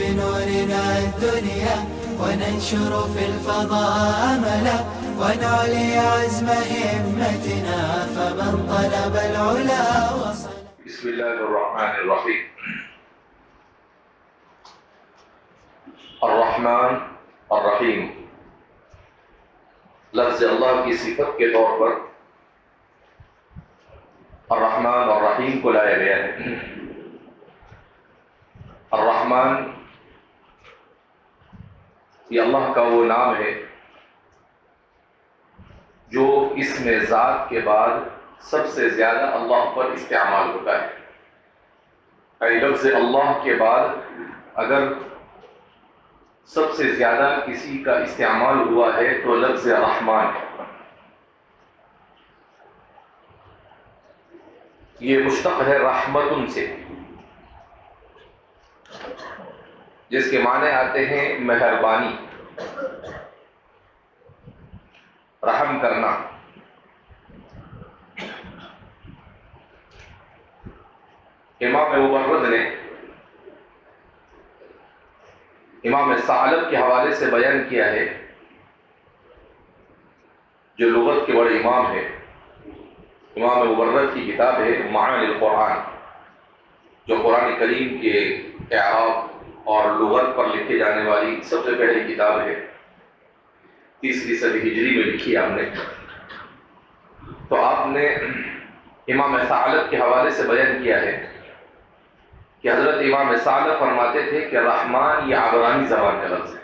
بنورنا الدنيا وننشر في الفضاء أملا ونعلي عزم همتنا فمن طلب العلا وصل. بسم الله الرحمن الرحيم. الرحمن الرحیم لفظ اللہ کی صفت کے طور پر الرحمن اور رحیم کو لایا گیا ہے. الرحمن یہ اللہ کا وہ نام ہے جو اسم ذات کے بعد سب سے زیادہ اللہ پر استعمال ہوتا ہے. لفظ اللہ کے بعد اگر سب سے زیادہ کسی کا استعمال ہوا ہے تو لفظ رحمان ہے. یہ مشتق ہے رحمتن سے، جس کے معنی آتے ہیں مہربانی، رحم کرنا. امام مبرد نے امام ثعلب کے حوالے سے بیان کیا ہے، جو لغت کے بڑے امام ہے. امام مبرد کی کتاب ہے معانی القرآن، جو قرآن کریم کے اعراب اور لغت پر لکھے جانے والی سب سے پہلی کتاب ہے. 3 صدی ہجری میں لکھی آپ نے. تو آپ نے امام ثعلب کے حوالے سے بیان کیا ہے کہ حضرت امام ثعلب فرماتے تھے کہ رحمان یہ عبرانی زبان کا لفظ ہے،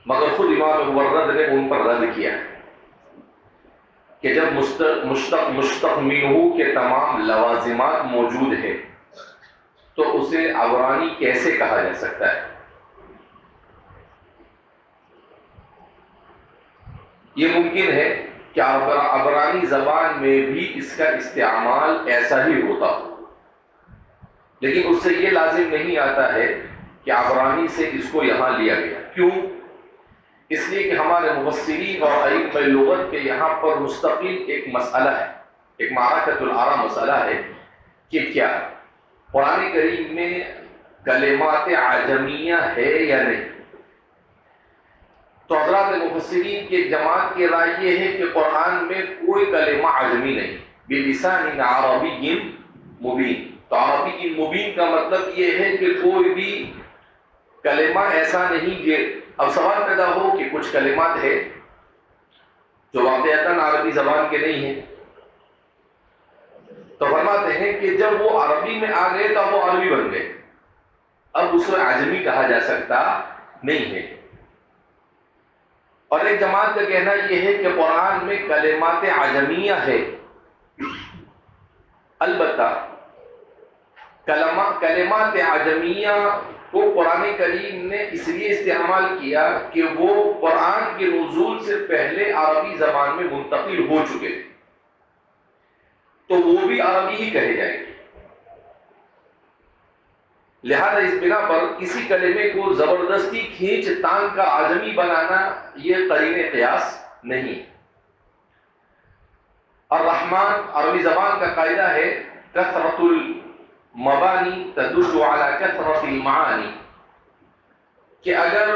مگر خود امام مبرد نے ان پر رد کیا کہ جب مشتق منہ کے تمام لوازمات موجود ہیں تو اسے عبرانی کیسے کہا جا سکتا ہے. یہ ممکن ہے کہ عبرانی زبان میں بھی اس کا استعمال ایسا ہی ہوتا ہو، لیکن اس سے یہ لازم نہیں آتا ہے کہ عبرانی سے اس کو یہاں لیا گیا. کیوں؟ اس لیے کہ ہمارے مفسرین اور ائمہ لغت کے یہاں پر مستقل ایک مسئلہ ہے، ایک معرکۃ الآراء مسئلہ ہے کہ کیا قرآن کریم میں کلمات عجمیہ ہے یا نہیں. تو حضرات مفسرین کی جماعت کی رائے یہ ہے کہ قرآن میں کوئی کلمہ عجمی نہیں، بلسان عربی مبین. تو عربی مبین کا مطلب یہ ہے کہ کوئی بھی کلمہ ایسا نہیں. کہ اب سوال پیدا ہو کہ کچھ کلمات ہے جو واقعتاً عربی زبان کے نہیں ہیں، تو فرماتے ہیں کہ جب وہ عربی میں آ گئے تو وہ عربی بن گئے، اب اسے عجمی کہا جا سکتا نہیں ہے. اور ایک جماعت کا کہنا یہ ہے کہ قرآن میں کلمات عجمیہ ہے، البتہ کلمات عجمیہ کو قرآن کریم نے اس لیے استعمال کیا کہ وہ قرآن کے نزول سے پہلے عربی زبان میں منتقل ہو چکے تھے، تو وہ بھی عربی ہی کہے جائیں گے. لہذا اس بنا پر کسی کلمے کو زبردستی کھینچ تان کا عجمی بنانا یہ قرین قیاس نہیں. الرحمن عربی زبان کا قاعدہ ہے کثرت المبانی تدل علی کثرت المعانی، کہ اگر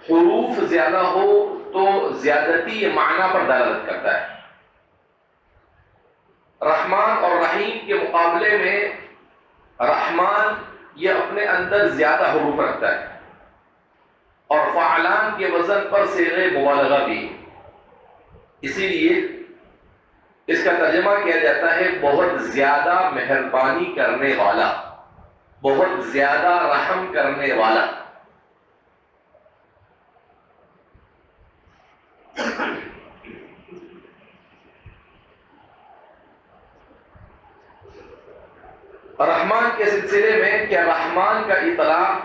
حروف زیادہ ہو تو زیادتی معنی پر دلالت کرتا ہے. رحمان اور رحیم کے مقابلے میں رحمان یہ اپنے اندر زیادہ حروف رکھتا ہے، اور فعلان کے وزن پر صیغہ مبالغہ بھی. اسی لیے اس کا ترجمہ کیا جاتا ہے بہت زیادہ مہربانی کرنے والا، بہت زیادہ رحم کرنے والا. رحمان کے سلسلے میں کیا رحمان کا اطلاق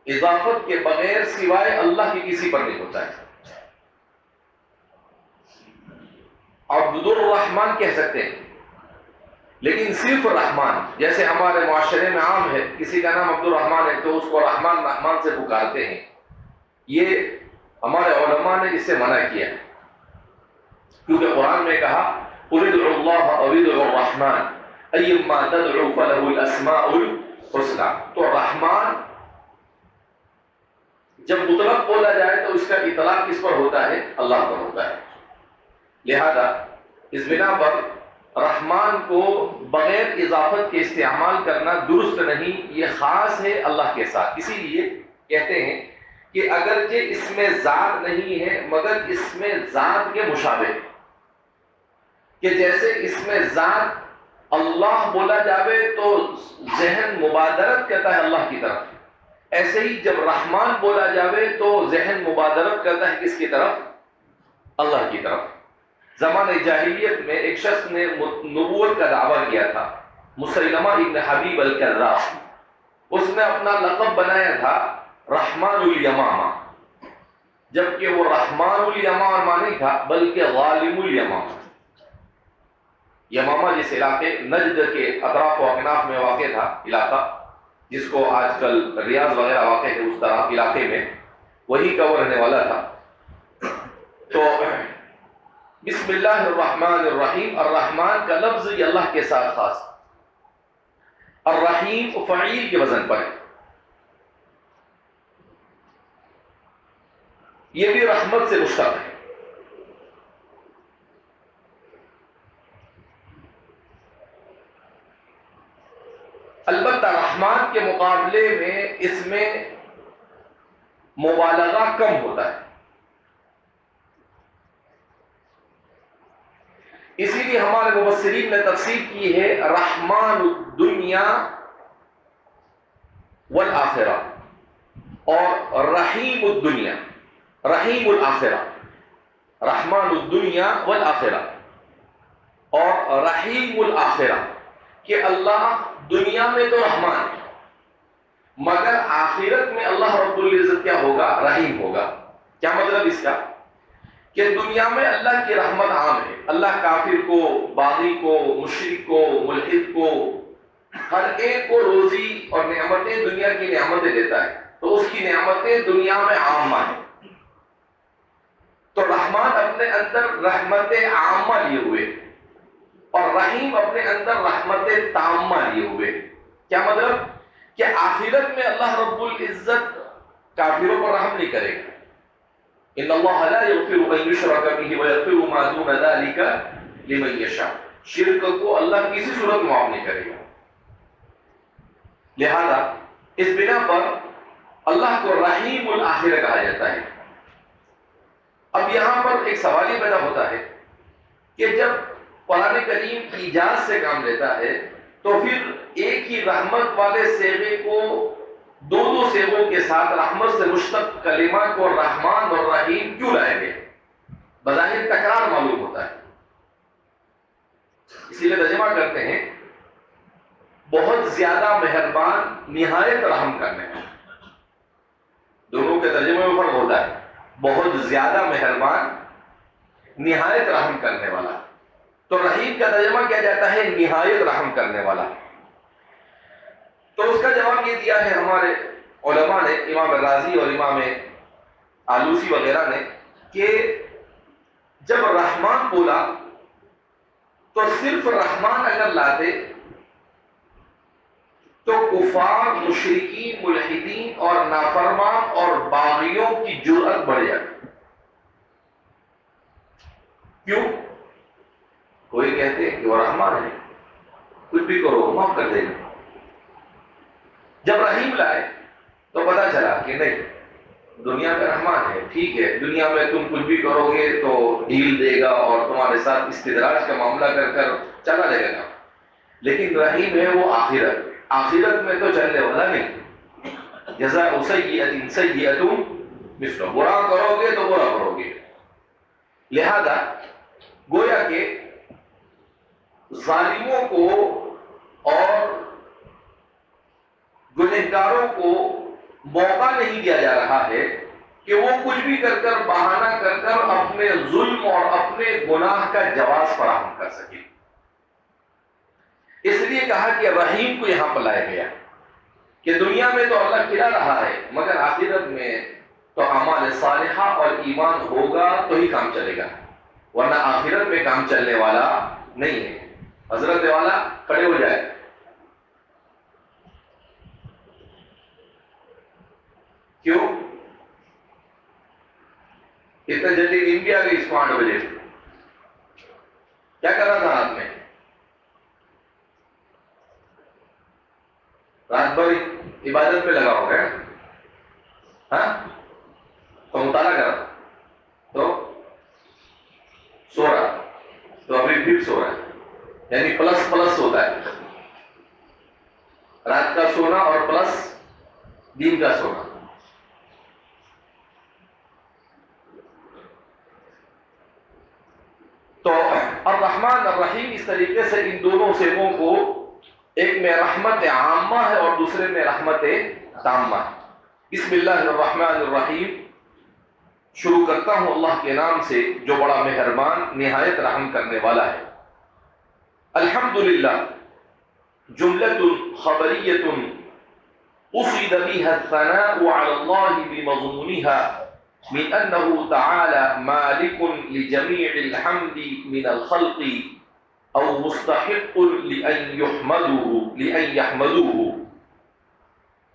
اضافت کے بغیر سوائے اللہ کے کسی پر نہیں ہوتا ہے. عبد الرحمن کہہ سکتے ہیں، لیکن صرف رحمان، جیسے ہمارے معاشرے میں عام ہے کسی کا نام عبد الرحمن ہے تو اس کو رحمان رحمان سے پکارتے ہیں. یہ ہمارے علماء نے اس سے منع کیا، کیونکہ قرآن میں کہا قل ادعوا اللہ او ادعوا الرحمن ایما تدعوا فلہ الاسماء الحسنى. تو رحمان جب مطلق بولا جائے تو اس کا اطلاق کس پر ہوتا ہے؟ اللہ پر ہوتا ہے. لہذا اس بنا پر رحمان کو بغیر اضافت کے استعمال کرنا درست نہیں، یہ خاص ہے اللہ کے ساتھ. اسی لیے کہتے ہیں کہ اگرچہ اس میں ذات نہیں ہے مگر اس میں ذات کے مشابہ ہے، کہ جیسے اس میں ذات اللہ بولا جاوے تو ذہن مبادرت کرتا ہے اللہ کی طرف، ایسے ہی جب رحمان بولا جاوے تو ذہن مبادرت کرتا ہے کس کی طرف؟ اللہ کی طرف. زمانہ جاہلیت میں ایک شخص نے نبوت کا دعویٰ کیا تھا، مسیلمہ ابن حبیب الکذاب. اس نے اپنا لقب بنایا تھا رحمان الیمامہ، جبکہ وہ رحمان الیمامہ نہیں تھا بلکہ غالب الیمامہ. یمامہ جس علاقے نجد کے اطراف و اکناف میں واقع تھا علاقہ، جس کو آج کل ریاض وغیرہ واقع ہے، اس طرح علاقے میں وہی کا وہ رہنے والا تھا. تو بسم اللہ الرحمن الرحیم، الرحمن کا لفظ یہ اللہ کے ساتھ خاص، الرحیم فعیل کے وزن پر ہے. یہ بھی رحمت سے مشتق ہے. البتہ رحمان کے مقابلے میں اس میں مبالغہ کم ہوتا ہے، اسی لیے ہمارے مفسرین نے تفسیر کی ہے رحمان الدنیا والآخرہ اور رحیم الدنیا، رحیم الآخرہ، رحمان الدنیا والآخرہ اور رحیم الآخرہ، کہ اللہ دنیا میں تو رحمان ہے مگر آخرت میں اللہ رب العزت کیا ہوگا؟ رحیم ہوگا. کیا مطلب اس کا؟ کہ دنیا میں اللہ کی رحمت عام ہے، اللہ کافر کو، باغی کو، مشرک کو، ملحد کو، ہر ایک کو روزی اور نعمتیں، دنیا کی نعمتیں دیتا ہے، تو اس کی نعمتیں دنیا میں عامہ ہیں. تو رحمان اپنے اندر رحمت عامہ لیے ہوئے اور رحیم اپنے اندر رحمت تامہ لیے ہوئے. کیا مطلب؟ کہ آخرت میں اللہ رب العزت کافروں پر رحم نہیں کرے گا. ان اللہ لا یغفر ان یشرک بہ ویغفر ما دون ذلک لمن یشاء، شرک کو اللہ کسی صورت میں معاف نہیں کرے گا. لہذا اس بنا پر اللہ کو رحیم الآخرہ کہا جاتا ہے. اب یہاں پر ایک سوال یہ پیدا ہوتا ہے کہ جب قرآن کریم ایجاز سے کام لیتا ہے تو پھر ایک ہی رحمت والے صیغے کو دو صیغوں کے ساتھ رحمت سے مشتق کلمہ کو رحمان اور رحیم کیوں لائے گئے؟ بظاہر تکرار معلوم ہوتا ہے. اسی لیے ترجمہ کرتے ہیں بہت زیادہ مہربان، نہایت رحم کرنے والا. دونوں کے ترجمے میں فرق ہوتا ہے، بہت زیادہ مہربان، نہایت رحم کرنے والا. تو رحیم کا ترجمہ کیا جاتا ہے؟ نہایت رحم کرنے والا. تو اس کا جواب یہ دیا ہے ہمارے علماء نے، امام رازی اور امام آلوسی وغیرہ نے، کہ جب رحمان بولا تو صرف رحمان اگر لاتے تو کفار، مشرکین، ملحدین اور نافرمان اور باغیوں کی جرأت بڑھ جاتی. کیوں؟ کوئی کہتے ہیں کہ وہ رحمان ہے، کچھ بھی کرو معاف کر دے گا. جب رحیم لائے تو پتا چلا کہ نہیں، دنیا کا رحمان ہے، ٹھیک ہے، دنیا میں تم کچھ بھی کرو گے تو ڈھیل دے گا اور تمہارے ساتھ استدراج کا معاملہ کر کر چلا لے گا. لیکن رحیم ہے وہ آخرت، آخرت میں تو چلنے والا نہیں. جزاء سیئۃ سیئۃ مثلہ، برا کرو گے تو برا کرو گے. لہذا گویا کہ ظالموں کو اور گنہگاروں کو موقع نہیں دیا جا رہا ہے کہ وہ کچھ بھی کر کر، بہانہ کر کر اپنے ظلم اور اپنے گناہ کا جواز فراہم کر سکے. اس لیے کہا کہ رحیم کو یہاں پر لایا گیا کہ دنیا میں تو اللہ کھلا رہا ہے مگر آخرت میں تو اعمال صالحہ اور ایمان ہوگا تو ہی کام چلے گا، ورنہ آخرت میں کام چلنے والا نہیں ہے. حضرت والا کھڑے ہو جائے. کیوں؟ اتنا جلدی نیند بھی آ گئی اس کو 8 بجے؟ کیا کر رہا تھا رات میں؟ رات بھر عبادت پہ لگا ہو گیا، ہاں؟ تو مطالعہ کرا تو سو رہا، تو ابھی پھر سو رہا ہے، یعنی پلس پلس ہوتا ہے، رات کا سونا اور پلس دن کا سونا۔ تو الرحمن الرحیم اس طریقے سے ان دونوں صفوں کو، ایک میں رحمت عامہ ہے اور دوسرے میں رحمت تامہ ہے۔ بسم اللہ الرحمن الرحیم، شروع کرتا ہوں اللہ کے نام سے جو بڑا مہربان نہایت رحم کرنے والا ہے۔ الحمدللہ جملۃ خبریۃ قصد بها الثناء على الله بمضمونها من أنه تعالى مالك لجميع الحمد من الخلق أو مستحق لأن يحمدوه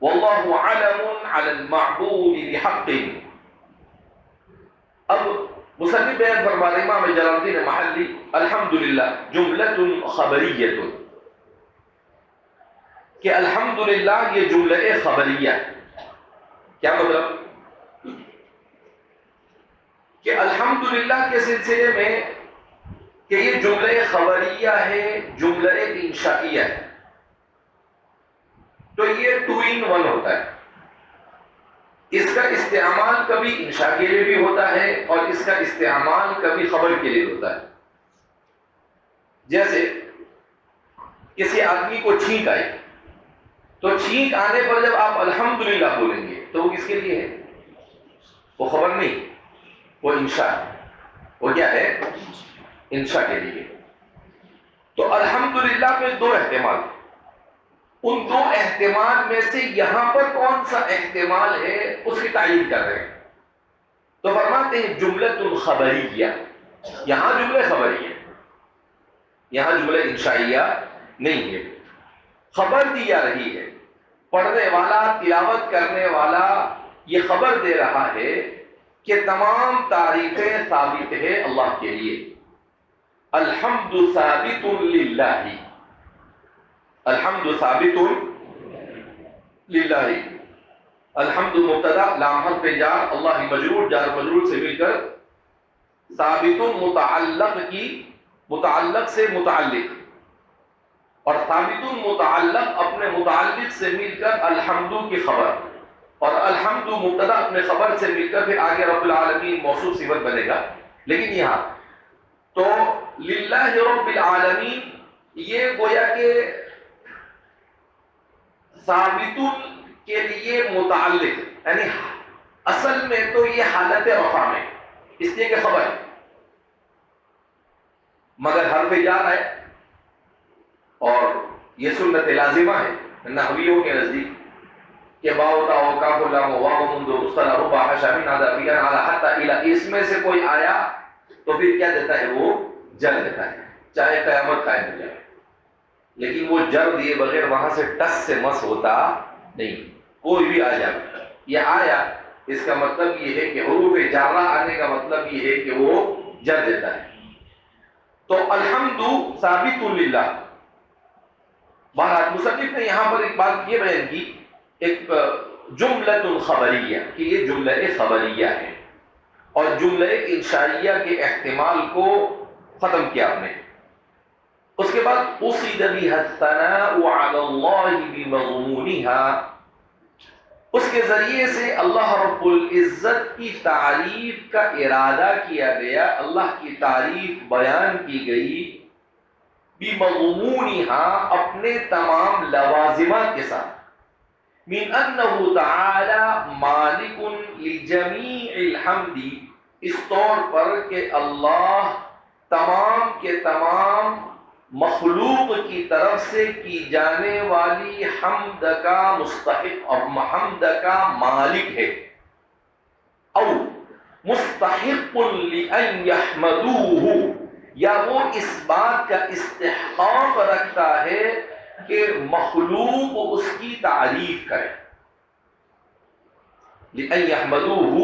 والله علم على المعبود بحق۔ اب مصنف بیان فرما رہے امام جلال الدین محلی، الحمدللہ جملۃ خبریۃ، کہ الحمدللہ یہ جملہ خبریہ ہے۔ کیا مطلب؟ کہ الحمدللہ کے سلسلے میں کہ یہ جملہ خبریہ ہے، جملہ انشائیہ ہے، تو یہ 2 in 1 ہوتا ہے۔ اس کا استعمال کبھی انشاء کے لیے بھی ہوتا ہے اور اس کا استعمال کبھی خبر کے لیے ہوتا ہے۔ جیسے کسی آدمی کو چھینک آئی، تو چھینک آنے پر جب آپ الحمدللہ بولیں گے تو وہ کس کے لیے ہے؟ وہ خبر نہیں، وہ انشاء ہے۔ وہ کیا ہے؟ انشاء کے لیے۔ تو الحمدللہ میں 2 احتمال، ان 2 احتمال میں سے یہاں پر کون سا احتمال ہے اس کی تعین کر رہے ہیں۔ تو فرماتے ہیں جملۃ خبریہ، یہاں جملہ خبریہ، یہاں جملہ انشائیہ نہیں ہے، خبر دی جا رہی ہے۔ پڑھنے والا، تلاوت کرنے والا یہ خبر دے رہا ہے کہ تمام تعریفیں ثابت ہے اللہ کے لیے۔ الحمد ثابت للہ، الحمد ثابت للہ، الحمد مبتدا لام حرف جار، اللہ مجرور جار مجرور سے مل کر ثابت متعلق کی، متعلق سے متعلق، اور ثابت متعلق اپنے متعلق سے مل کر الحمد کی خبر، اور الحمد مبتدا اپنے خبر سے مل کر پھر آگے رب العالمین موصوف صفت بنے گا۔ لیکن یہاں تو للہ رب العالمین یہ گویا کہ ثابت کے لیے متعلق، یعنی اصل میں تو یہ حالت رفع میں، اس لیے کہ خبر ہے، مگر حرف جار ہے اور یہ سنت لازمہ ہے نحویوں کے نزدیک کہ باؤ تاؤ کاف لام واو منذ مصطلح ربع شامل نادر بیان علی حتی الی، اس میں سے کوئی آیا تو پھر کیا دیتا ہے؟ وہ جر دیتا ہے، چاہے قیامت قائم ہو جائے، لیکن وہ جر دیے بغیر وہاں سے ٹس سے مس ہوتا نہیں، کوئی بھی آ جائے یہ آیا، اس کا مطلب یہ ہے کہ حروف جارہ آنے کا مطلب یہ ہے کہ وہ جر دیتا ہے۔ تو الحمد ثابت للہ۔ بہرحال مصنف نے یہاں پر ایک بات یہ بیان کی، ایک جملۃ خبریہ، کہ یہ جملہ خبریہ ہے، اور جملہ انشائیہ کے احتمال کو ختم کیا آپ نے۔ اس کے بعد قصد بها الثناء على الله بمضمونها، اس کے ذریعے سے اللہ رب العزت کی تعریف کا ارادہ کیا گیا، اللہ کی تعریف بیان کی گئی، بمضمونها اپنے تمام لوازمات کے ساتھ، من انه تعالی مالک لجمیع الحمد، اس طور پر کہ اللہ تمام کے تمام مخلوق کی طرف سے کی جانے والی حمد کا مستحق اور حمد کا مالک ہے، او مستحق لأن يحمدوه، یا وہ اس بات کا استحقاق رکھتا ہے کہ مخلوق اس کی تعریف کرے۔ لِأَن يَحْمَدُوهُ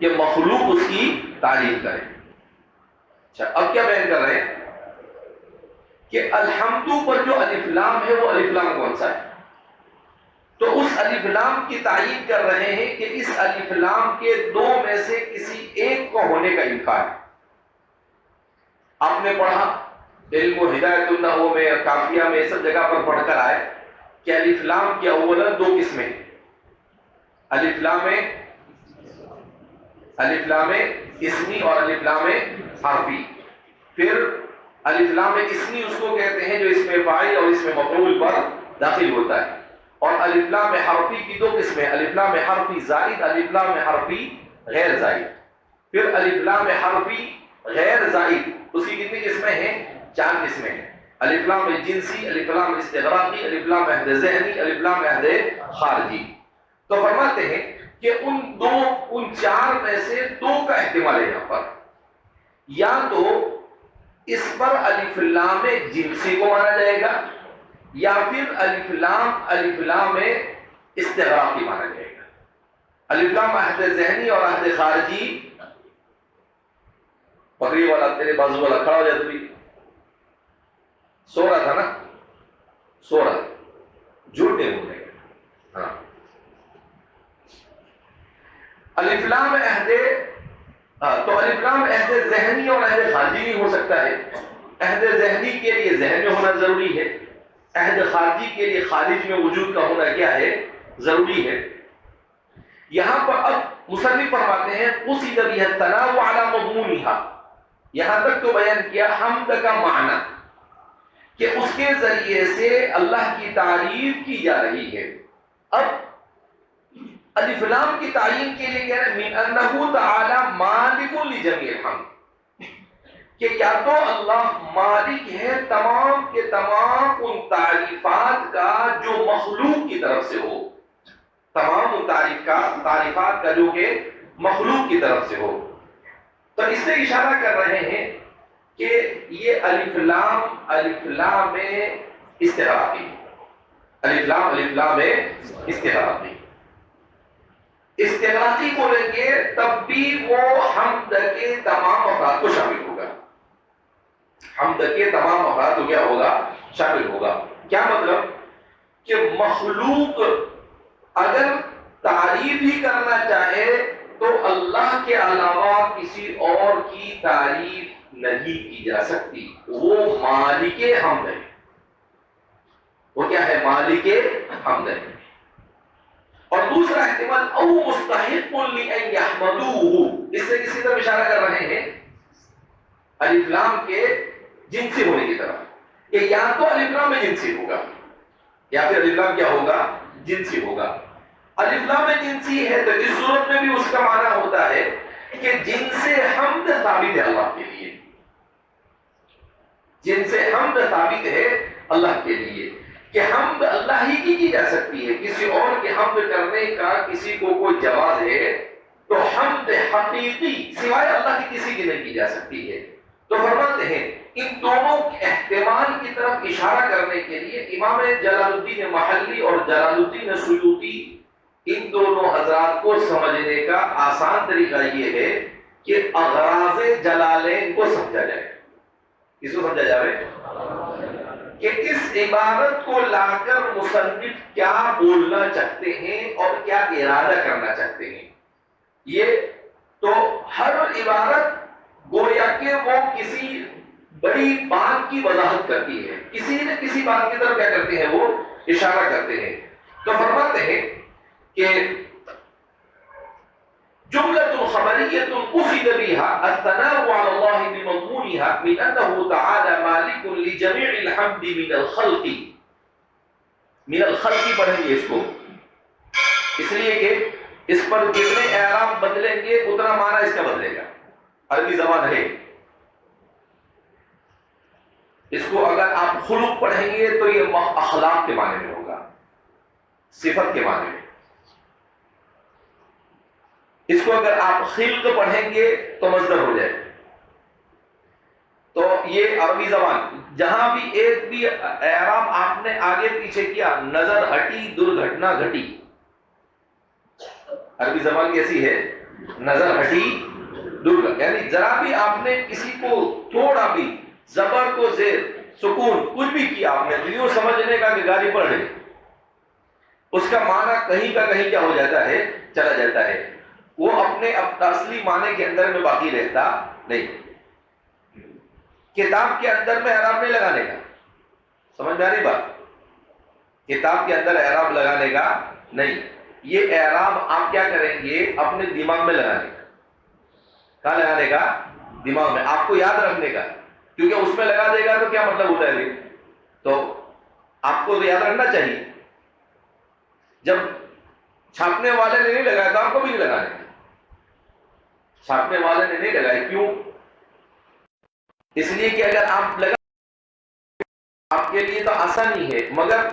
کہ مخلوق اس کی تعریف کرے. اچھا اب کیا بیان کر رہے ہیں کہ الحمدو پر جو الف لام ہے وہ الف لام کون سا ہے؟ تو اس الف لام کی تائید کر رہے ہیں کہ اس الف لام کے دو میں سے کسی ایک کو ہونے کا امکان ہے. آپ نے پڑھا علم و ہدایت النحو میں، کافیہ میں، سب جگہ پر پڑھ کر آئے کہ الف لام کی اولا دو قسمیں، الف لام اسمی اور الف لام حرفی. پھر الف لام اسمی اس کو کہتے ہیں جو اس میں فاعل اور اس میں مفعول پر داخل ہوتا ہے، اور الف لام حرفی کی دو قسمیں، الف لام حرفی زائد، الف لام حرفی غیر زائد. پھر الف لام حرفی غیر زائد اس کی کتنی قسمیں ہیں؟ 4 قسمیں ہیں. الف لام جنسی، الف لام استغراقی، الف لام عہد ذہنی، الف لام عہد خارجی. تو فرماتے ہیں کہ ان 4 میں سے 2 کا احتمال ہے یہاں پر. یا تو اس پر الف لام جنسی کو مانا جائے گا، یا پھر الف لام استغراقی مانا جائے گا. الف لام عہد ذہنی اور عہد خارجی. بکری والا تیرے بازو والا کھڑا ہو جائے تو بھی سو رہا تھا نا، سو رہا، جھوٹ نہیں بولنے کا. ہاں الف لام عہد، تو الف لام عہد ذہنی اور عہد خارجی بھی ہو سکتا ہے. عہد ذہنی کے لیے ذہن میں ہونا ضروری ہے، عہد خارجی کے لیے خارج میں وجود کا ہونا کیا ہے؟ ضروری ہے. یہاں پر اب مصنف فرماتے ہیں قصد بہ الثناء علی مضمونها. یہاں تک تو بیان کیا حمد کا معنی کہ اس کے ذریعے سے اللہ کی تعریف کی جا رہی ہے. اب الف لام کی تعین کے لیے کہہ رہے من انہ تعالی مالک لجمیع الحمد، کہ کیا تو اللہ مالک ہے تمام کے تمام ان تعریفات کا جو مخلوق کی طرف سے ہو، تمام ان تعریفات کا جو کہ مخلوق کی طرف سے ہو. تو اس سے اشارہ کر رہے ہیں کہ یہ الف لام استغراقی، الف لام استغراقی. استغراقی بولیں گے تب بھی وہ حمد کے تمام افراد کو شامل ہوگا، حمد کے تمام افراد کو کیا ہوگا؟ شامل ہوگا. کیا مطلب کہ مخلوق اگر تعریف ہی کرنا چاہے تو اللہ کے علاوہ کسی اور کی تعریف نہیں کی جا سکتی. وہ مالک حمد ہے. وہ کیا ہے؟ مالک حمد ہے. اور دوسرا احتمال او مستحق لأن یحمدوہ، اس سے کسی طرف اشارہ کر رہے ہیں الف لام کے جنسی ہونے کی طرف، کہ یا تو الف لام میں جنسی ہوگا یا پھر الف لام کیا ہوگا؟ جنسی ہوگا. الف لام جنسی ہے تو اس صورت میں بھی اس کا معنی ہوتا ہے کہ جن سے حمد ثابت ہے اللہ کے لیے، جن سے حمد ثابت ہے اللہ کے لیے، کہ حمد اللہ ہی کی جا سکتی ہے. کسی اور کی حمد کرنے کا کسی کو کوئی جواز ہے تو حمد حقیقی سوائے اللہ کی کسی کی نہیں کی جا سکتی ہے. تو فرماتے ہیں ان دونوں احتمال کی طرف اشارہ کرنے کے لیے امام جلال الدین محلی اور جلال الدین سیوطی ان دونوں حضرات کو سمجھنے کا آسان طریقہ یہ ہے کہ اغراض جلالین کو سمجھا جائے. کس کو سمجھا جائے؟ کہ اس عبارت کو لا کر مصنف کیا بولنا چاہتے ہیں اور کیا ارادہ کرنا چاہتے ہیں. یہ تو ہر عبارت گویا کہ وہ کسی بڑی بات کی وضاحت کرتی ہے، کسی نہ کسی بات کی طرف کیا کرتے ہیں؟ وہ اشارہ کرتے ہیں. تو فرماتے ہیں کہ جملۃ خبریۃ قصد بها الثناء على الله بمضمونها من انه تعالى مالك لجميع الحمد من الخلق. من الخلق پڑھیں گے اس کو اس لیے کہ اس پر جتنے اعراب بدلیں گے اتنا معنی اس کا بدلے گا. عربی زبان ہے، اس کو اگر آپ خلق پڑھیں گے تو یہ اخلاق کے معنی میں ہوگا، صفت کے معنی میں. اس کو اگر آپ خلق پڑھیں گے تو مصدر ہو جائے. تو یہ عربی زبان جہاں بھی ایک بھی اعراب آپ نے آگے پیچھے کیا، نظر ہٹی، درگھٹنا گھٹی، عربی زبان کیسی ہے؟ نظر ہٹی درگا، یعنی ذرا بھی آپ نے کسی کو تھوڑا بھی زبر کو زیر سکون کچھ بھی کیا آپ نے، یوں سمجھنے کا کہ گالی پڑ رہی، اس کا معنی کہیں کا کہیں کیا ہو جاتا ہے، چلا جاتا ہے، وہ اپنے اصلی معنی کے اندر میں باقی رہتا نہیں۔ کتاب کے اندر میں اعراب نہیں لگانے کا، سمجھ میں آ رہی بات؟ کتاب کے اندر اعراب لگانے کا نہیں، یہ اعراب آپ کیا کریں گے؟ اپنے دماغ میں لگانے کا۔ کہاں لگانے کا؟ دماغ میں، آپ کو یاد رکھنے کا، کیونکہ اس میں لگا دے گا تو کیا مطلب ہوتا ہے؟ تو آپ کو تو یاد رکھنا چاہیے، جب چھاپنے والے نے نہیں لگایا تو آپ کو بھی نہیں لگانے کا۔ چھاپنے والے نے نہیں لگایا، کیوں؟ اس لیے کہ اگر آپ لگا آپ کے لیے تو آسانی ہے، مگر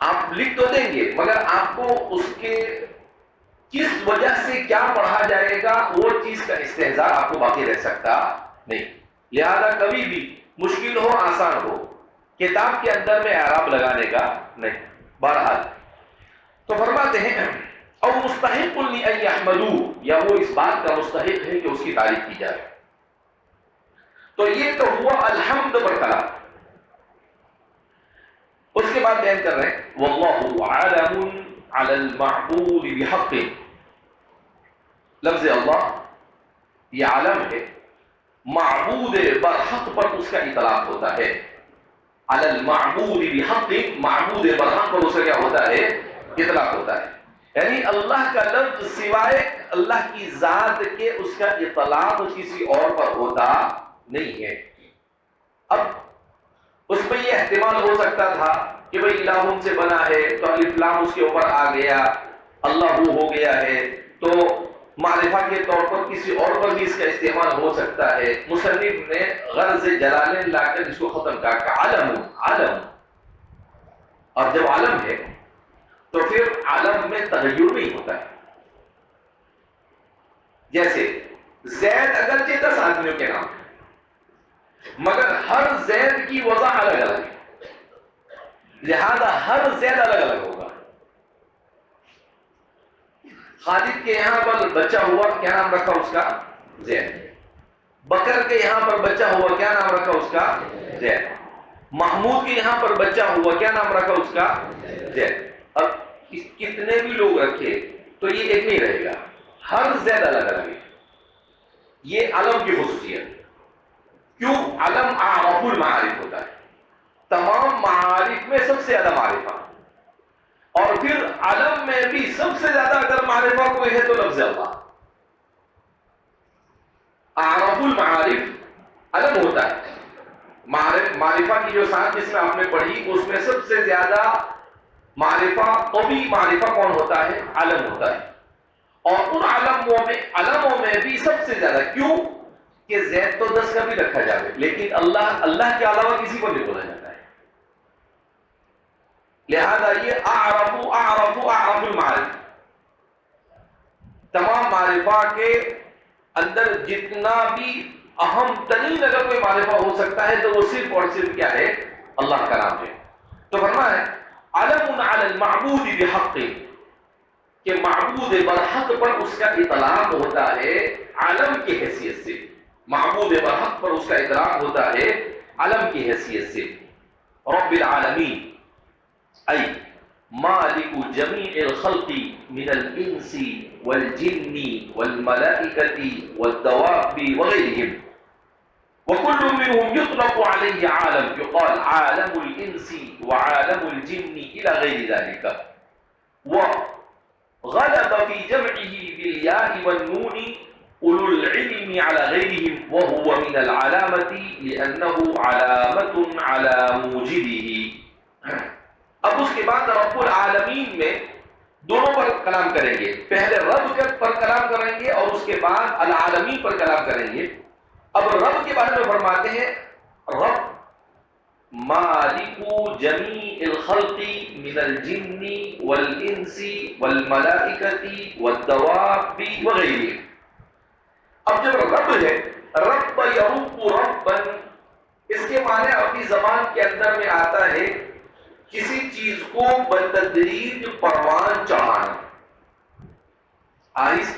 آپ لکھ تو دیں گے، مگر آپ کو اس کے کس وجہ سے کیا پڑھا جائے گا وہ چیز کا استحضار آپ کو باقی رہ سکتا نہیں۔ لہذا کبھی بھی مشکل ہو آسان ہو، کتاب کے اندر میں اعراب لگانے کا نہیں۔ بہرحال تو فرماتے ہیں او مستحق ان یحمدوہ، یا وہ اس بات کا مستحق ہے کہ اس کی تعریف کی جائے۔ تو یہ تو ہوا الحمد پر کلام۔ اس کے بعد بیان کر رہے ہیں واللہ عالم علی المعبود بحق، لفظ اللہ یہ عالم ہے، معبود برحق پر اس کا اطلاق ہوتا ہے۔ علی المعبود بحق، معبود برحق پر اس کا کیا ہوتا ہے؟ اطلاق ہوتا ہے، یعنی اللہ کا لفظ سوائے اللہ کی ذات کے اس کا اطلاق کسی اور پر ہوتا نہیں ہے۔ اب اس میں یہ احتمال ہو سکتا تھا کہ بھئی الہم سے بنا ہے تو الف لام اس کے اوپر آ گیا، اللہ ہو گیا ہے، تو معرفہ کے طور پر کسی اور پر بھی اس کا استعمال ہو سکتا ہے۔ مصنف نے غرض جلالین لا کر اس کو ختم کہا کہ عالم، عالم، اور جب عالم ہے تو پھر عالم میں تغیر نہیں ہوتا ہے۔ جیسے زید اگرچہ 10 آدمیوں کے نام ہے، مگر ہر زید کی وضع الگ الگ ہے، لہذا ہر زید الگ الگ ہوگا۔ خالد کے یہاں پر بچہ ہوا، کیا نام رکھا اس کا؟ زید۔ بکر کے یہاں پر بچہ ہوا، کیا نام رکھا اس کا؟ زید۔ محمود کے یہاں پر بچہ ہوا، کیا نام رکھا اس کا؟ زید۔ اب کتنے بھی لوگ رکھے تو یہ ایک نہیں رہے گا، ہر زید الگ الگ ہے۔ یہ علم کی خصوصیت، کیوں؟ علم اعرف المعارف ہوتا ہے، تمام معارف میں سب سے زیادہ معرفہ، اور پھر علم میں بھی سب سے زیادہ اگر معرفہ کوئی ہے تو لفظ اللہ۔ اعرف المعارف علم ہوتا ہے، معرفہ کی جو ساتھ جس میں آپ نے پڑھی اس میں سب سے زیادہ معرفہ، طبی معرفہ کون ہوتا ہے؟ علم ہوتا ہے، اور ان علموں میں بھی سب سے زیادہ، کیوں کہ زید تو 10 کا بھی رکھا جائے لیکن اللہ کے علاوہ کسی کو نہیں بولا جاتا ہے، لہذا یہ اعرف المعارف، تمام معرفہ کے اندر جتنا بھی اہم ترین اگر کوئی معرفہ ہو سکتا ہے تو وہ صرف اور صرف کیا ہے؟ اللہ کا نام ہے۔ تو فرمایا ہے علم علی المعبود بحق، کہ معبود برحق پر اس کا اطلاق ہوتا ہے علم کی حیثیت سے، معبود برحق پر اس کا اطلاق ہوتا ہے علم کی حیثیت سے۔ رب العالمین ای مالک جمیع الخلق من الانس والجن والملائکۃ والدواب وغیرهم، وكل منهم يطلق عليه عالم، يقال عالم الانس وعالم الجن الى غير ذلك، وغلب في جمعه بالياء والنون اولو العلم على غيرهم، وهو من العلامة لأنه علامة على موجبه۔ اب اس کے بعد رب العالمین میں دونوں پر کلام کریں گے، پہلے رب پر کلام کریں گے اور اس کے بعد العالمین پر کلام کریں گے۔ اب رب کے بارے میں فرماتے ہیں رب مالک جمیع الخلق من الجن والانس والملائکۃ والدواب وغیرہ۔ اب جب رب ہے، رب یرب ربا، اس کے معنی اپنی زبان کے اندر میں آتا ہے کسی چیز کو بتدریج پروان چڑھانا۔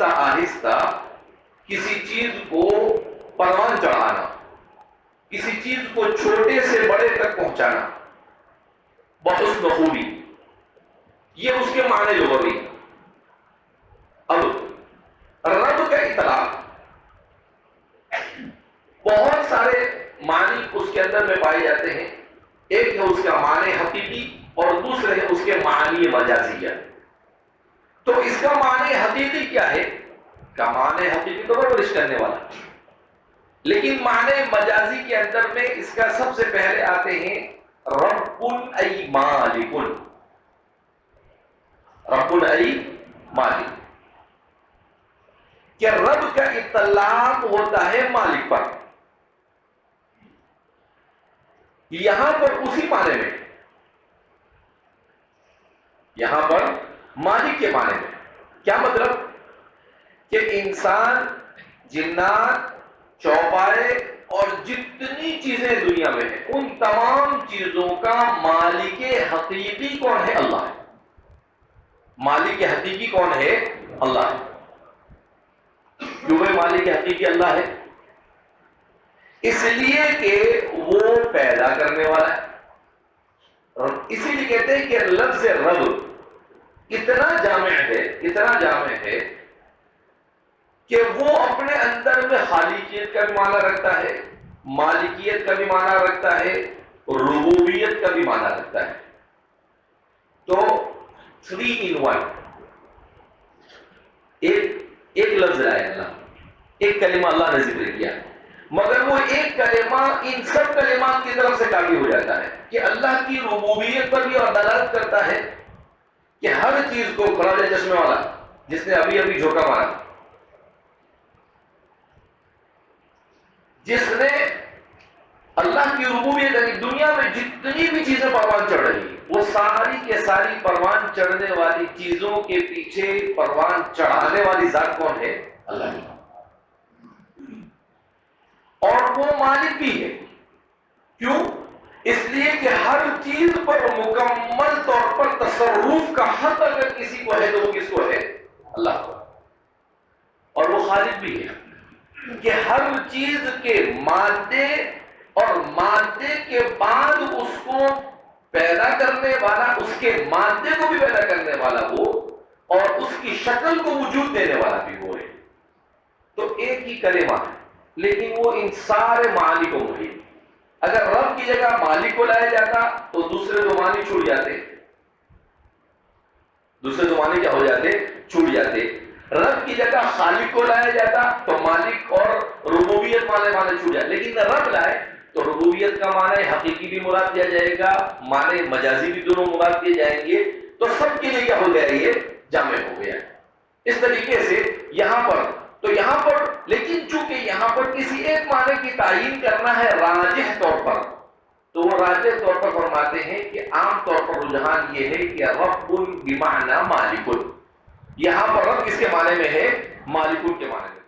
آہستہ آہستہ کسی چیز کو پروان چڑھانا، کسی چیز کو چھوٹے سے بڑے تک پہنچانا بحسن خوبی، یہ اس کے معنی لغوی۔ اب رب کا اطلاق بہت سارے معنی اس کے اندر میں پائے جاتے ہیں، ایک ہے اس کا معنی حقیقی اور دوسرے ہے اس کے معنی مجازیہ۔ تو اس کا معنی حقیقی کیا ہے؟ کا معنی حقیقی تو پرورش کرنے والا، لیکن معنی مجازی کے اندر میں اس کا سب سے پہلے آتے ہیں رب ای مالک، رب ای مالک، کہ رب کا اطلاق ہوتا ہے مالک پر۔ یہاں پر اسی معنی میں، یہاں پر مالک کے معنی میں کیا مطلب؟ کہ انسان، جنات، چوپائے اور جتنی چیزیں دنیا میں ہیں ان تمام چیزوں کا مالک حقیقی کون ہے؟ اللہ ہے۔ مالک حقیقی کون ہے؟ اللہ ہے۔ کیوں بھائی مالک حقیقی اللہ ہے؟ اس لیے کہ وہ پیدا کرنے والا ہے۔ اسی لیے کہتے ہیں کہ لفظ رب اتنا جامع ہے، اتنا جامع ہے کہ وہ اپنے اندر میں خالقیت کا بھی معنی رکھتا ہے، مالکیت کا بھی معنی رکھتا ہے، ربوبیت کا بھی معنی رکھتا ہے۔ تو 3 in 1، ایک لفظ ہے اللہ، ایک کلمہ اللہ نے ذکر کیا، مگر وہ ایک کلمہ ان سب کلمات کی طرف سے کافی ہو جاتا ہے کہ اللہ کی ربوبیت پر بھی دلالت کرتا ہے کہ ہر چیز کو خراج چشمے والا جس نے ابھی ابھی جھوکا مارا، جس نے اللہ کی ربوبیت، یعنی دنیا میں جتنی بھی چیزیں پروان چڑھ رہی ہیں وہ ساری کے ساری پروان چڑھنے والی چیزوں کے پیچھے پروان چڑھانے والی ذات کون ہے؟ اللہ کی۔ اور وہ مالک بھی ہے، کیوں؟ اس لیے کہ ہر چیز پر مکمل طور پر تصرف کا حق اگر کسی کو ہے تو وہ کس کو ہے؟ اللہ کو۔ اور وہ خالق بھی ہے کہ ہر چیز کے مادے اور مادے کے بعد اس کو پیدا کرنے والا، اس کے مادے کو بھی پیدا کرنے والا وہ، اور اس کی شکل کو وجود دینے والا بھی وہ ہے۔ تو ایک ہی کلمہ ہے لیکن وہ ان سارے معانی کو محیط۔ اگر رب کی جگہ مالک کو لایا جاتا تو دوسرے دو معنی چھوٹ جاتے، دوسرے دو معنی کیا ہو جاتے؟ چھوٹ جاتے۔ رب کی جگہ خالق کو لایا جاتا تو مالک اور ربوبیت معنی چھوٹ جاتے، لیکن رب لائے تو ربوبیت کا معنی حقیقی بھی مراد دیا جائے گا، معنی مجازی بھی دونوں مراد دیے جائیں گے، تو سب کے لیے کیا ہو گیا؟ یہ جامع ہو گیا۔ اس طریقے سے یہاں پر لیکن چونکہ یہاں پر کسی ایک معنی کی تعیین کرنا ہے راجح طور پر، تو وہ راجح طور پر فرماتے ہیں کہ عام طور پر رجحان یہ ہے کہ رب بمعنی مالک، یہاں پر رب کس کے معنی میں ہے؟ مالک کے معنی میں۔